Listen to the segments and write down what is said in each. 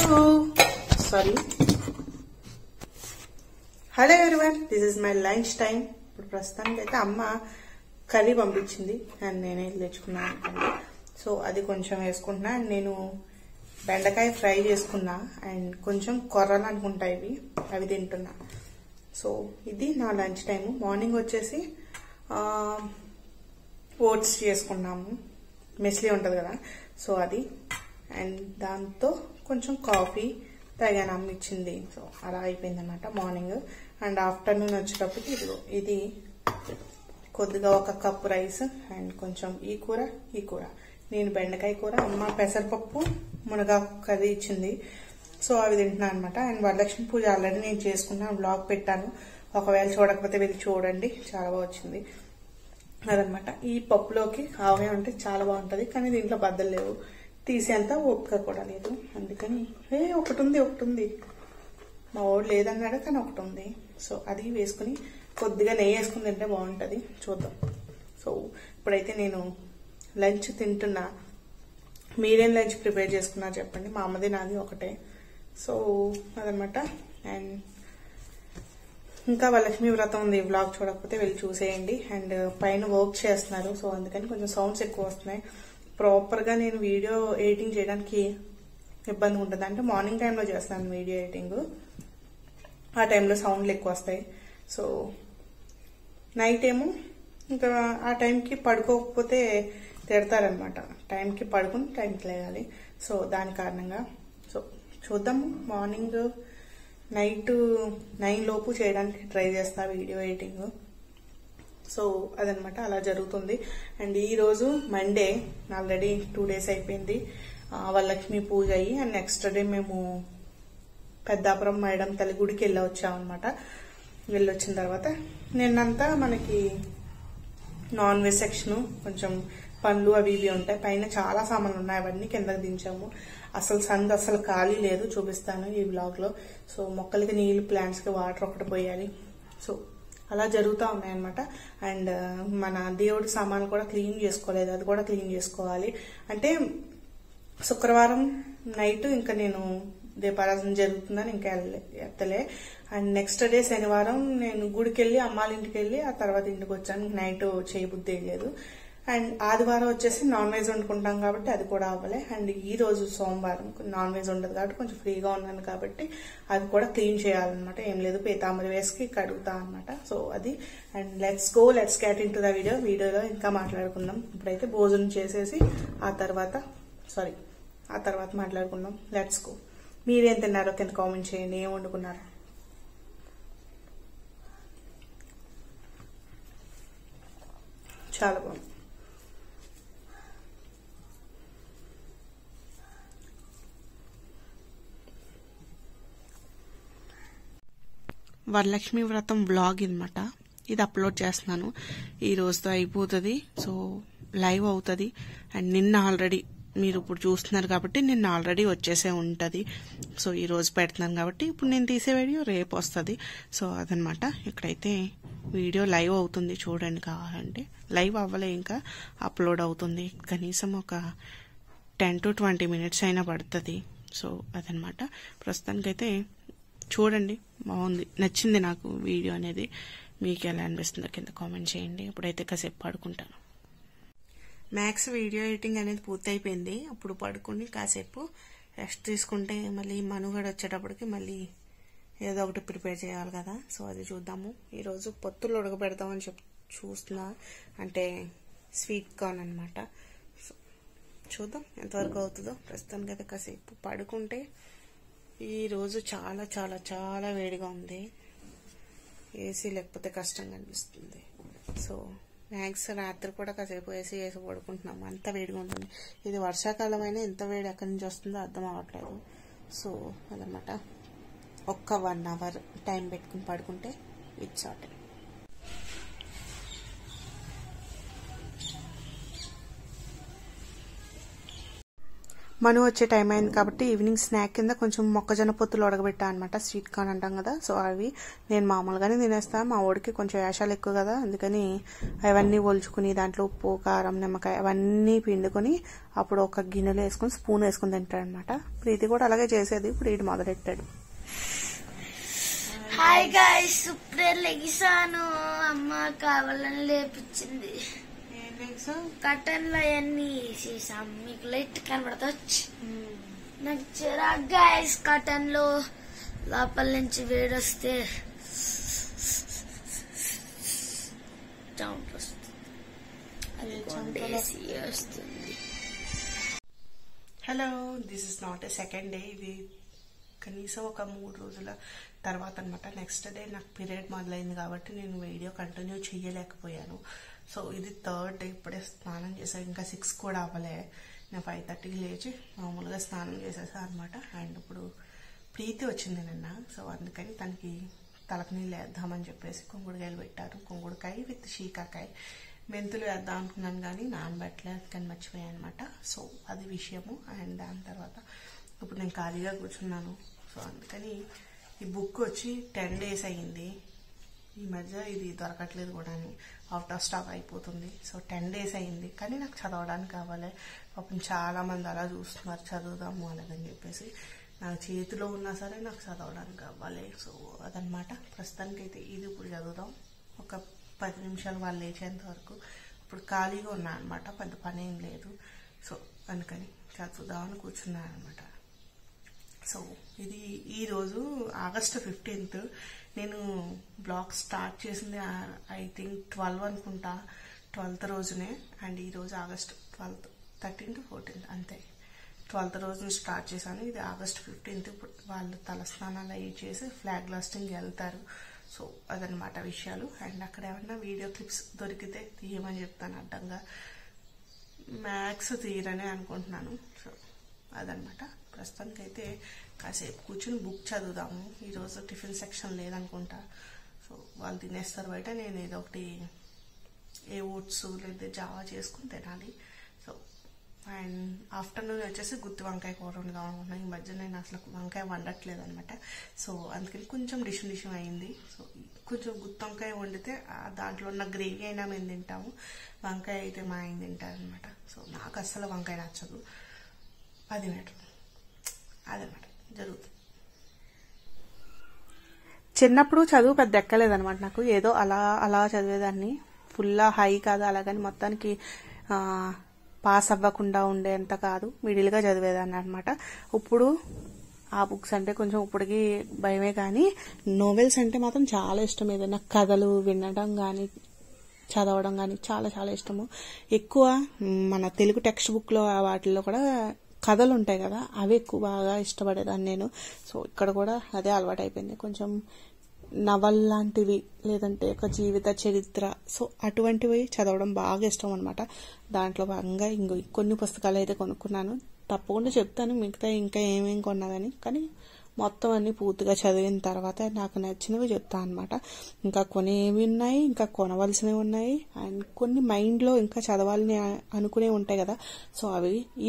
Sorry. Hello everyone, this is my lunch time. ఇప్పుడు ప్రస్తుతానికి అయితే అమ్మ కర్రీ పంపించింది అండ్ నేనే తెచ్చుకున్నాను. సో అది కొంచెం వేసుకుంటున్నా అండ్ నేను బెండకాయ ఫ్రై చేసుకున్నా అండ్ కొంచెం కొర్రలు అనుకుంటా ఇవి అవి తింటున్నా. సో ఇది నా లంచ్ టైము. మార్నింగ్ వచ్చేసి ఓట్స్ చేసుకున్నాము, మెస్లీ ఉంటుంది కదా, సో అది అండ్ దాంతో కొంచెం కాఫీ తాగాను, అమ్మ ఇచ్చింది. సో అలా అయిపోయింది అనమాట మార్నింగ్. అండ్ ఆఫ్టర్నూన్ వచ్చేటప్పటికి ఇది కొద్దిగా ఒక కప్పు రైస్ అండ్ కొంచెం ఈ కూర నేను బెండకాయ కూర, అమ్మ పెసరపప్పు మునగాకు కర్రీ ఇచ్చింది. సో అవి తింటున్నాను అనమాట. అండ్ వరలక్ష్మి పూజ ఆల్రెడీ నేను చేసుకున్నాను, బ్లాగ్ పెట్టాను, ఒకవేళ చూడకపోతే వెళ్ళి చూడండి, చాలా బాగా వచ్చింది అదనమాట. ఈ పప్పులోకి ఆవకాయ ఉంటే చాలా బాగుంటుంది, కానీ దీంట్లో బద్దలు లేవు, తీసేంత ఓపిక కూడా లేదు. అందుకని ఒకటి ఉంది మా వాడు లేదన్నాడు, కానీ ఒకటి ఉంది. సో అది వేసుకుని కొద్దిగా నెయ్యి వేసుకుని తింటే బాగుంటుంది, చూద్దాం. సో ఇప్పుడైతే నేను లంచ్ తింటున్నా. మీరేం లంచ్ ప్రిపేర్ చేసుకున్నా చెప్పండి, మా అమ్మది నాది ఒకటే. సో అదనమాట. అండ్ ఇంకా వరలక్ష్మి వ్రతం ఉంది, వ్లాగ్ చూడకపోతే వెళ్ళి చూసేయండి. అండ్ పైన వర్క్ చేస్తున్నారు, సో అందుకని కొంచెం సౌండ్స్ ఎక్కువ వస్తున్నాయి. ప్రాపర్గా నేను వీడియో ఎడిటింగ్ చేయడానికి ఇబ్బంది ఉంటుంది. అంటే మార్నింగ్ టైంలో చేస్తాను వీడియో ఎడిటింగ్, ఆ టైంలో సౌండ్లు ఎక్కువ వస్తాయి. సో నైట్ ఏమో ఇంకా ఆ టైంకి పడుకోకపోతే తిడతారనమాట, టైంకి పడుకుని టైంకి లేగాలి. సో దాని కారణంగా సో చూద్దాము. మార్నింగ్ నైట్ 9 లోపు చేయడానికి ట్రై చేస్తా వీడియో ఎడిటింగ్. సో అదనమాట, అలా జరుగుతుంది. అండ్ ఈరోజు మండే, ఆల్రెడీ 2 days అయిపోయింది వరలక్ష్మి పూజ అయ్యి. అండ్ నెక్స్ట్ డే మేము పెద్దాపురం మేడం తల్లి గుడికి వెళ్ళొచ్చామన్నమాట. వెళ్ళొచ్చిన తర్వాత నిన్నంతా మనకి నాన్ వెజ్ సెక్షన్, కొంచెం పండ్లు అవి ఇవి ఉంటాయి, పైన చాలా సామాన్లు ఉన్నాయి, అవన్నీ కిందకి దించాము. అసలు ఖాళీ లేదు, చూపిస్తాను ఈ బ్లాగ్ లో. సో మొక్కలకి నీళ్లు, ప్లాంట్స్ కి వాటర్ ఒకటి పోయాలి. సో అలా జరుగుతూ ఉన్నాయన్నమాట. అండ్ మన దేవుడి సామాన్లు కూడా క్లీన్ చేసుకోలేదు, అది కూడా క్లీన్ చేసుకోవాలి. అంటే శుక్రవారం నైట్ ఇంకా నేను దీపారాధన జరుగుతుందని ఇంకా ఎత్తలే. అండ్ నెక్స్ట్ డే శనివారం నేను గుడికి వెళ్ళి అమ్మాళ్ళ ఇంటికి వెళ్ళి ఆ తర్వాత ఇంటికి వచ్చాను, నైట్ చేయబుద్ధి లేదు. అండ్ ఆదివారం వచ్చేసి నాన్ వెజ్ వండుకుంటాం కాబట్టి అది కూడా అవ్వలే. అండ్ ఈ రోజు సోమవారం నాన్ వెజ్ ఉండదు కాబట్టి కొంచెం ఫ్రీగా ఉన్నాను కాబట్టి అది కూడా క్లీన్ చేయాలన్నమాట. ఏం లేదు, పీతాంబరి వేసుకి కడుగుతా అనమాట. సో అది. And let's get in to the వీడియోలో ఇంకా మాట్లాడుకుందాం. ఇప్పుడైతే భోజనం చేసేసి ఆ తర్వాత మాట్లాడుకుందాం. Let's go. మీరేం తిన్నారో కింద కామెంట్ చేయండి, ఏం వండుకున్నారు. చాలా బాగుంది. వరలక్ష్మి వ్రతం వ్లాగ్ అనమాట, ఇది అప్లోడ్ చేస్తున్నాను. ఈ రోజుతో అయిపోతుంది. సో లైవ్ అవుతుంది. అండ్ నిన్న ఆల్రెడీ మీరు ఇప్పుడు చూస్తున్నారు కాబట్టి నిన్న ఆల్రెడీ వచ్చేసే ఉంటుంది. సో ఈ రోజు పెడుతున్నాను కాబట్టి ఇప్పుడు నేను తీసే వీడియో రేపు వస్తుంది. సో అదనమాట. ఇక్కడైతే వీడియో లైవ్ అవుతుంది, చూడండి కావాలంటే. లైవ్ అవ్వలే, ఇంకా అప్లోడ్ అవుతుంది. కనీసం ఒక 10 to 20 minutes అయినా పడుతుంది. సో అదనమాట. ప్రస్తుతానికైతే చూడండి, బాగుంది, నచ్చింది నాకు వీడియో అనేది. మీకు ఎలా అనిపిస్తుందో కింద కామెంట్ చేయండి. ఇప్పుడైతే కాసేపు పడుకుంటాను. మ్యాక్స్ వీడియో ఎడిటింగ్ అనేది పూర్తి అయిపోయింది. అప్పుడు పడుకుని కాసేపు రెస్ట్ తీసుకుంటే మళ్ళీ మనుగడ వచ్చేటప్పటికి మళ్ళీ ఏదో ఒకటి ప్రిపేర్ చేయాలి కదా. సో అది చూద్దాము. ఈరోజు పొత్తులు ఉడకబెడదామని చూస్తున్నా, అంటే స్వీట్ కార్న్ అనమాట. సో చూద్దాం ఎంతవరకు అవుతుందో. ప్రస్తుతానికి అయితే కాసేపు పడుకుంటే. ఈ రోజు చాలా చాలా చాలా వేడిగా ఉంది, ఏసీ లేకపోతే కష్టంగా అనిపిస్తుంది. సో మ్యాక్స్ రాత్రి కూడా కాసేపు ఏసీ వేసి పడుకుంటున్నాము, అంత వేడిగా ఉంటుంది. ఇది వర్షాకాలం అయినా ఎంత వేడి ఎక్కడి నుంచి వస్తుందో అర్థం అవ్వట్లేదు. సో అదనమాట. ఒక్క 1 hour టైం పెట్టుకుని పడుకుంటే ఇట్స్ ఆట్. మను వచ్చే టైం అయింది కాబట్టి ఈవినింగ్ స్నాక్ కింద కొంచెం మొక్కజొన్న పొత్తులు ఉడకబెట్టా అనమాట, స్వీట్ కార్న్ అంటాం కదా. సో అవి నేను మామూలుగానే తినేస్తాను, మా వాడికి కొంచెం వేషాలు ఎక్కువ కదా, అందుకని అవన్నీ ఒలుచుకుని దాంట్లో ఉప్పు కారం నిమ్మకాయ అవన్నీ పిండుకొని అప్పుడు ఒక గిన్నెలో వేసుకుని స్పూన్ వేసుకుని తింటాడు అనమాట. ప్రీతి కూడా అలాగే చేసేది, ఇప్పుడు వీడు మొదలెట్టాడు. హాయ్ గైస్, ఇప్పుడే లెగిసాను. అమ్మ కావాలని లేపించింది. కటన్లు అవన్నీ వేసేసాం, మీకు లైట్ కనబడతా. నాకు చిరాకు గైస్, కటన్లు లోపల నుంచి వేడొస్తే సౌండ్ వస్తుంది. Hello, this is not a second day, ఇది కనీసం ఒక 3 రోజుల తర్వాత అనమాట. నెక్స్ట్ డే నాకు పీరియడ్ మొదలైంది కాబట్టి నేను వీడియో కంటిన్యూ చేయలేకపోయాను. సో ఇది 3rd డే. ఇప్పుడే స్నానం చేశాను, ఇంకా 6 కూడా అవ్వలే. నేను 5:30కి లేచి మామూలుగా స్నానం చేసేసాను అనమాట. అండ్ ఇప్పుడు ప్రీతి వచ్చింది నిన్న, సో అందుకని తనకి తలకు నీళ్ళు వేద్దామని చెప్పేసి కుంకుడుకాయలు పెట్టారు. కుంకుడుకాయ విత్ షీకాకాయ, మెంతులు వేద్దాం అనుకున్నాను కానీ నానబెట్టలేదు, కానీ మర్చిపోయాను అనమాట. సో అది విషయము. అండ్ దాని తర్వాత ఇప్పుడు నేను ఖాళీగా కూర్చున్నాను. సో అందుకని ఈ బుక్ వచ్చి 10 days అయ్యింది. ఈ మధ్య ఇది దొరకట్లేదు కూడా, అవుట్ ఆఫ్ స్టాక్ అయిపోతుంది. సో 10 days అయ్యింది, కానీ నాకు చదవడానికి కావాలి. పాపం చాలా మంది అలా చూస్తున్నారు, చదువుదాము అలాగని చెప్పేసి. నాకు చేతిలో ఉన్నా సరే నాకు చదవడానికి కావాలి. సో అదనమాట. ప్రస్తుతానికి అయితే ఇది ఇప్పుడు చదువుదాం, ఒక 10 నిమిషాలు వాళ్ళు లేచేంత వరకు. ఇప్పుడు ఖాళీగా ఉన్నా అనమాట, పెద్ద పని ఏం లేదు. సో అందుకని చదువుదామని కూర్చున్నాను అనమాట. సో ఇది ఈరోజు August 15th. నేను బ్లాగ్ స్టార్ట్ చేసింది ఐ థింక్ 12 అనుకుంటా, 12th రోజునే. అండ్ ఈరోజు August 12th, 13th 14th అంతే, 12th రోజున స్టార్ట్ చేశాను. ఇది August 15th. ఇప్పుడు వాళ్ళు తలస్నానాలు అవి చేసి ఫ్లాగ్ లాస్టింగ్ వెళ్తారు. సో అదనమాట విషయాలు. అండ్ అక్కడ ఏమన్నా వీడియో క్లిప్స్ దొరికితే తీయమని చెప్తాను, అడ్డంగా మ్యాక్స్ తీయరనే అనుకుంటున్నాను. సో అదనమాట. ప్రస్తుతానికి అయితే కాసేపు కూర్చుని బుక్ చదువుదాము. ఈరోజు టిఫిన్ సెక్షన్ లేదనుకుంటా. సో వాళ్ళు తినేస్తారు బయట, నేను ఏదో ఒకటి ఓట్స్ లేదా జావా చేసుకుని తినాలి. సో అండ్ ఆఫ్టర్నూన్ వచ్చేసి గుత్తి వంకాయ కూర వండుదాం అనుకుంటున్నాను. ఈ మధ్య నేను అసలు వంకాయ వండట్లేదు అనమాట. సో అందుకని కొంచెం డిషం అయింది. సో కొంచెం గుత్తి వంకాయ వండితే దాంట్లో ఉన్న గ్రేవీ అయినా మేము తింటాము, వంకాయ అయితే మా ఆయన తింటారు అనమాట. సో నాకు అస్సలు వంకాయ నచ్చదు, అది మ్యాటర్. అదనమాట జరుగుతుంది. చిన్నప్పుడు చదువు పెద్ద ఎక్కలేదనమాట నాకు, ఏదో అలా అలా చదివేదాన్ని, ఫుల్ హై కాదు అలాగని మొత్తానికి పాస్ అవ్వకుండా ఉండేంత కాదు, మిడిల్గా చదివేదాన్ని అనమాట. ఇప్పుడు ఆ బుక్స్ అంటే కొంచెం ఇప్పటికి భయమే, కానీ నోవెల్స్ అంటే మాత్రం చాలా ఇష్టం. ఏదైనా కథలు వినడం కానీ చదవడం కానీ చాలా చాలా ఇష్టము. ఎక్కువ మన తెలుగు టెక్స్ట్ బుక్లో వాటిల్లో కూడా కథలు ఉంటాయి కదా, అవి ఎక్కువ బాగా ఇష్టపడేదాన్ని నేను. సో ఇక్కడ కూడా అదే అలవాటు అయిపోయింది. కొంచెం నవల్ లాంటివి లేదంటే ఒక జీవిత చరిత్ర, సో అటువంటివి చదవడం బాగా ఇష్టం అనమాట. దాంట్లో భాగంగా కొన్ని పుస్తకాలు అయితే కొనుక్కున్నాను, తప్పకుండా చెప్తాను మిగతా ఇంకా ఏమేమి కొన్నాదని. కానీ మొత్తం అన్ని పూర్తిగా చదివిన తర్వాత నాకు నచ్చినవి చెప్తాను అనమాట. ఇంకా కొనేవి ఉన్నాయి, ఇంకా కొనవలసినవి ఉన్నాయి, అండ్ కొన్ని మైండ్లో ఇంకా చదవాలని అనుకునే ఉంటాయి కదా, సో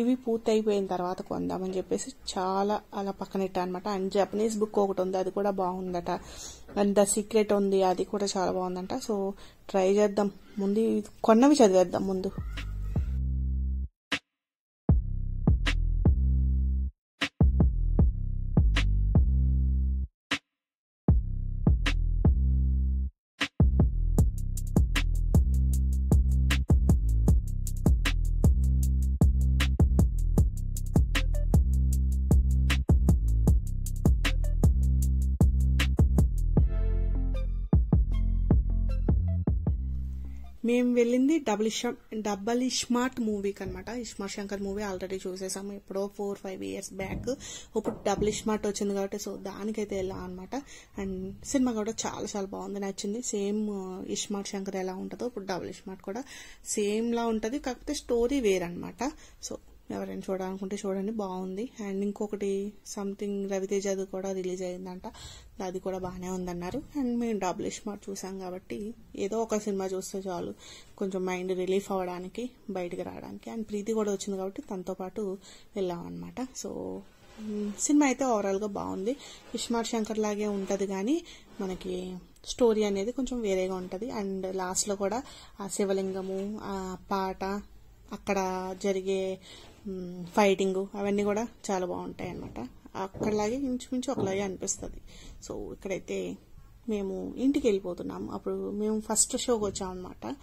ఇవి పూర్తి అయిపోయిన తర్వాత కొందామని చెప్పేసి చాలా అలా పక్కనెట్టా అనమాట. అండ్ జపనీస్ బుక్ ఒకటి ఉంది, అది కూడా బాగుందట. అండ్ ద సీక్రెట్ ఉంది, అది కూడా చాలా బాగుందంట. సో ట్రై చేద్దాం, ముందు కొన్నవి చదివేద్దాం ముందు. మేము వెళ్ళింది డబల్ ఇస్మార్ట్ మూవీకి అనమాట. ఇస్మార్ట్ శంకర్ మూవీ ఆల్రెడీ చూసేసాము ఎప్పుడో 4-5 years బ్యాక్. ఇప్పుడు డబుల్ ఇస్మార్ట్ వచ్చింది కాబట్టి సో దానికైతే వెళ్ళాం అనమాట. అండ్ సినిమా కూడా చాలా చాలా బాగుంది, నచ్చింది. సేమ్ ఇస్మార్ట్ శంకర్ ఎలా ఉంటుందో ఇప్పుడు డబుల్ ఇస్మార్ట్ కూడా సేమ్ లా ఉంటుంది, కాకపోతే స్టోరీ వేరనమాట. సో ఎవరైనా చూడాలనుకుంటే చూడండి, బాగుంది. అండ్ ఇంకొకటి సంథింగ్ రవితేజది కూడా రిలీజ్ అయిందంట, అది కూడా బాగానే ఉందన్నారు. అండ్ మేము డబుల్ స్మార్ట్ చూసాం కాబట్టి ఏదో ఒక సినిమా చూస్తే చాలు, కొంచెం మైండ్ రిలీఫ్ అవ్వడానికి, బయటికి రావడానికి. అండ్ ప్రీతి కూడా వచ్చింది కాబట్టి తనతో పాటు వెళ్ళాం అనమాట. సో సినిమా అయితే ఓవరాల్గా బాగుంది. ఇస్మార్ట్ శంకర్ లాగే ఉంటుంది కానీ మనకి స్టోరీ అనేది కొంచెం వేరేగా ఉంటుంది. అండ్ లాస్ట్లో కూడా ఆ శివలింగము, ఆ పాట, అక్కడ జరిగే ఫైటింగ్ అవన్నీ కూడా చాలా బాగుంటాయి అన్నమాట. అక్కడలాగే ఇంచుమించు ఒకలాగే అనిపిస్తుంది. సో ఇక్కడైతే మేము ఇంటికి వెళ్ళిపోతున్నాం. అప్పుడు మేము ఫస్ట్ షోకి వచ్చాం అనమాట.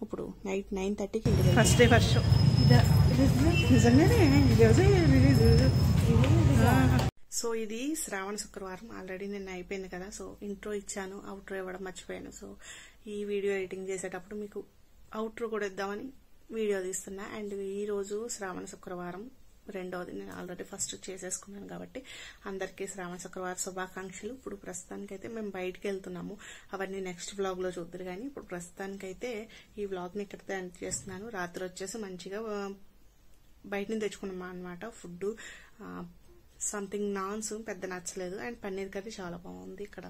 ఇప్పుడు నైట్ 9:30కి ఇంటికి. First day first show so ఇది శ్రావణ శుక్రవారం. ఆల్రెడీ నేను అయిపోయింది కదా, సో ఇంట్రో ఇచ్చాను, అవుట్రో ఇవ్వడం మర్చిపోయాను. సో ఈ వీడియో ఎడిటింగ్ చేసేటప్పుడు మీకు అవుట్రో కూడా ఇద్దామని వీడియో తీస్తున్నా. అండ్ ఈ రోజు శ్రావణ శుక్రవారం రెండవది, నేను ఆల్రెడీ ఫస్ట్ చేసేసుకున్నాను కాబట్టి అందరికీ శ్రావణ శుక్రవారం శుభాకాంక్షలు. ఇప్పుడు ప్రస్తుతానికైతే మేము బయటకు వెళ్తున్నాము, అవన్నీ నెక్స్ట్ వ్లాగ్ లో చూద్దరు. కానీ ఇప్పుడు ప్రస్తుతానికైతే ఈ వ్లాగ్ ని ఇక్కడితో ఎండ్ చేస్తున్నాను. రాత్రి వచ్చేసి మంచిగా బయట నుంచి తెచ్చుకున్నాం అనమాట ఫుడ్. సంథింగ్ నాన్స్ పెద్ద నచ్చలేదు, అండ్ పన్నీర్ కర్రీ చాలా బాగుంది ఇక్కడ.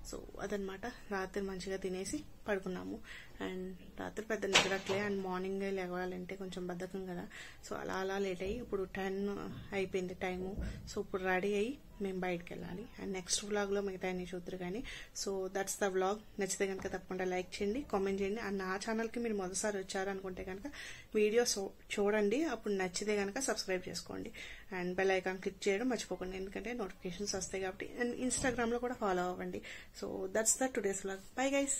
సో అదనమాట, రాత్రి మంచిగా తినేసి పడుకున్నాము. అండ్ రాత్రి పెద్ద నిద్రట్లే, అండ్ మార్నింగ్ లేవాలంటే కొంచెం బద్ధకం కదా. సో అలా లేట్ అయ్యి ఇప్పుడు 10 అయిపోయింది టైము. సో ఇప్పుడు రెడీ అయ్యి మేము బయటకు వెళ్ళాలి. అండ్ నెక్స్ట్ వ్లాగ్లో మిగతా అన్ని చూద్దరు. కానీ సో దట్స్ ద వ్లాగ్. నచ్చితే కనుక తప్పకుండా లైక్ చేయండి, కామెంట్ చేయండి. అండ్ నా ఛానల్కి మీరు మొదటిసారి వచ్చారనుకుంటే కనుక వీడియో చూడండి, అప్పుడు నచ్చితే కనుక సబ్స్క్రైబ్ చేసుకోండి. అండ్ బెల్ ఐకాన్ క్లిక్ చేయడం మర్చిపోకండి, ఎందుకంటే నోటిఫికేషన్స్ వస్తాయి కాబట్టి. అండ్ ఇన్స్టాగ్రామ్లో కూడా ఫాలో అవ్వండి. So that's the today's vlog. Bye guys.